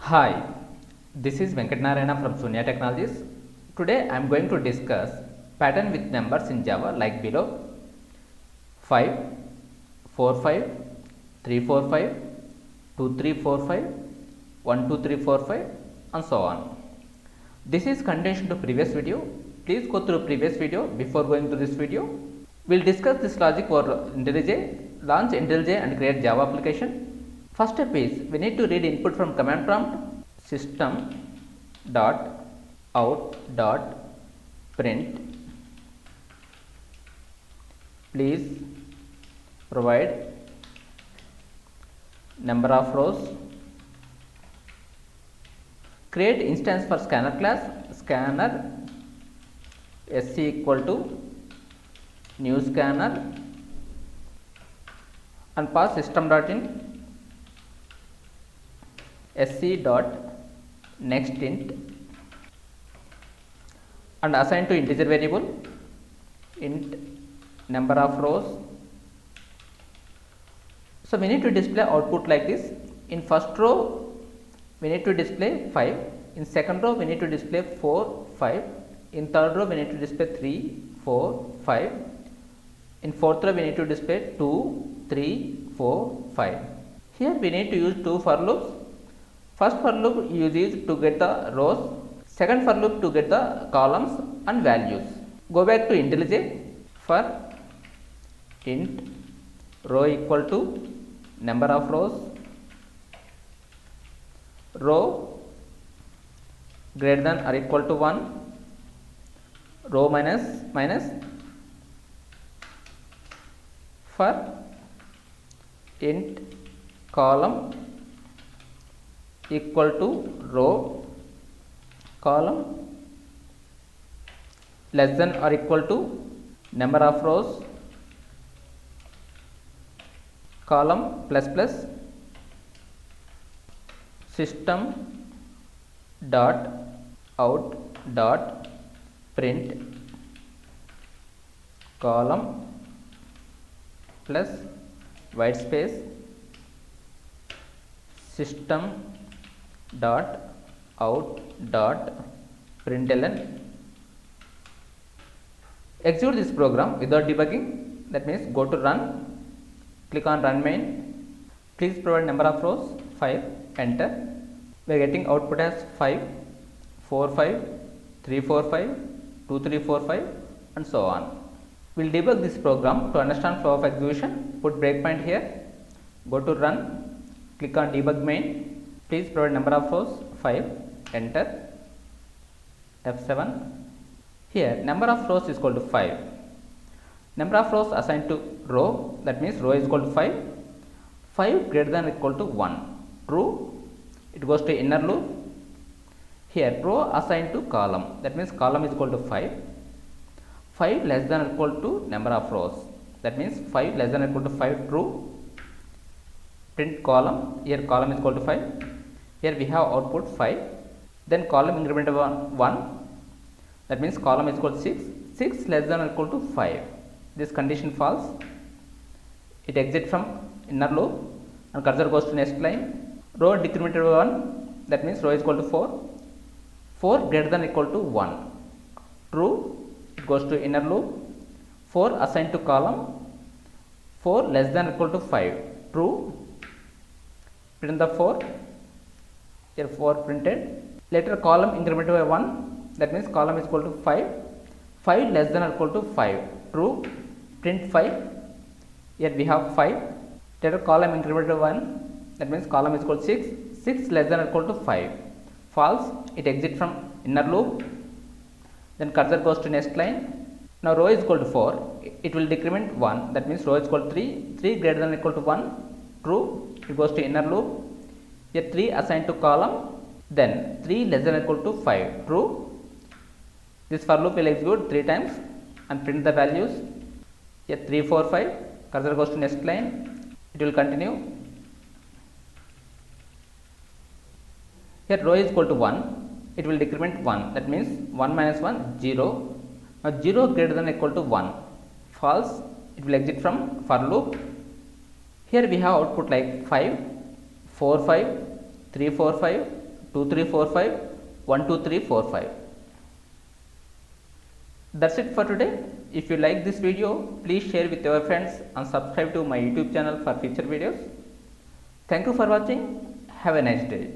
Hi, this is Venkat Narayana from Sunya Technologies. Today I am going to discuss pattern with numbers in Java like below: 5, 4, 5, 3, 4, 5, 2, 3, 4, 5, 1, 2, 3, 4, 5 and so on. This is continuation to previous video. Please go through previous video before going to this video. We will discuss this logic for IntelliJ, launch IntelliJ and create Java application. First step is we need to read input from command prompt system dot out dot print please provide number of rows. Create instance for scanner class, scanner sc equal to new scanner and pass system dot in sc dot next int and assign to integer variable int number of rows. So we need to display output like this. In first row we need to display 5, in second row we need to display 4, 5, in third row we need to display 3, 4, 5, in fourth row we need to display 2, 3, 4, 5. Here we need to use two for loops. First for loop use is to get the rows, second for loop to get the columns and values. Go back to IntelliJ for int row equal to number of rows, row greater than or equal to 1, row minus for int column equal to row, column less than or equal to number of rows, column plus system dot out dot print column plus white space system dot out dot println. Execute this program without debugging, that means go to run, click on run main, please provide number of rows 5, enter. We are getting output as 5, 4, 5, 3, 4, 5, 2, 3, 4, 5 and so on. We will debug this program. To understand flow of execution, put breakpoint here, go to run, click on debug main, please provide number of rows 5, enter, F7. Here number of rows is equal to 5, number of rows assigned to row, that means row is equal to 5, 5 greater than or equal to 1, true, it goes to inner loop. Here row assigned to column, that means column is equal to 5, 5 less than or equal to number of rows, that means 5 less than or equal to 5, true, print column, here column is equal to 5, here we have output 5, then column increment of 1, that means column is equal to 6, 6 less than or equal to 5, this condition false, it exits from inner loop and cursor goes to next line, row decremented by 1, that means row is equal to 4, 4 greater than or equal to 1, true, it goes to inner loop, 4 assigned to column, 4 less than or equal to 5, true, print the 4, here 4 printed, later column incremented by 1, that means column is equal to 5, 5 less than or equal to 5, true, print 5, here we have 5, later column incremented by 1, that means column is equal to 6, 6 less than or equal to 5, false, it exits from inner loop, then cursor goes to next line, now row is equal to 4, it will decrement 1, that means row is equal to 3, 3 greater than or equal to 1, true, it goes to inner loop, here 3 assigned to column, then 3 less than or equal to 5, true, this for loop will execute 3 times and print the values, here 3, 4, 5, cursor goes to next line, it will continue, here row is equal to 1, it will decrement 1, that means 1 minus 1, 0, now 0 greater than or equal to 1, false, it will exit from for loop. Here we have output like 5, 4, 5, 3, 4, 5, 2 3 4 5 1 2 3 4 5. That's it for today. If you like this video, please share with your friends and subscribe to my YouTube channel for future videos. Thank you for watching. Have a nice day.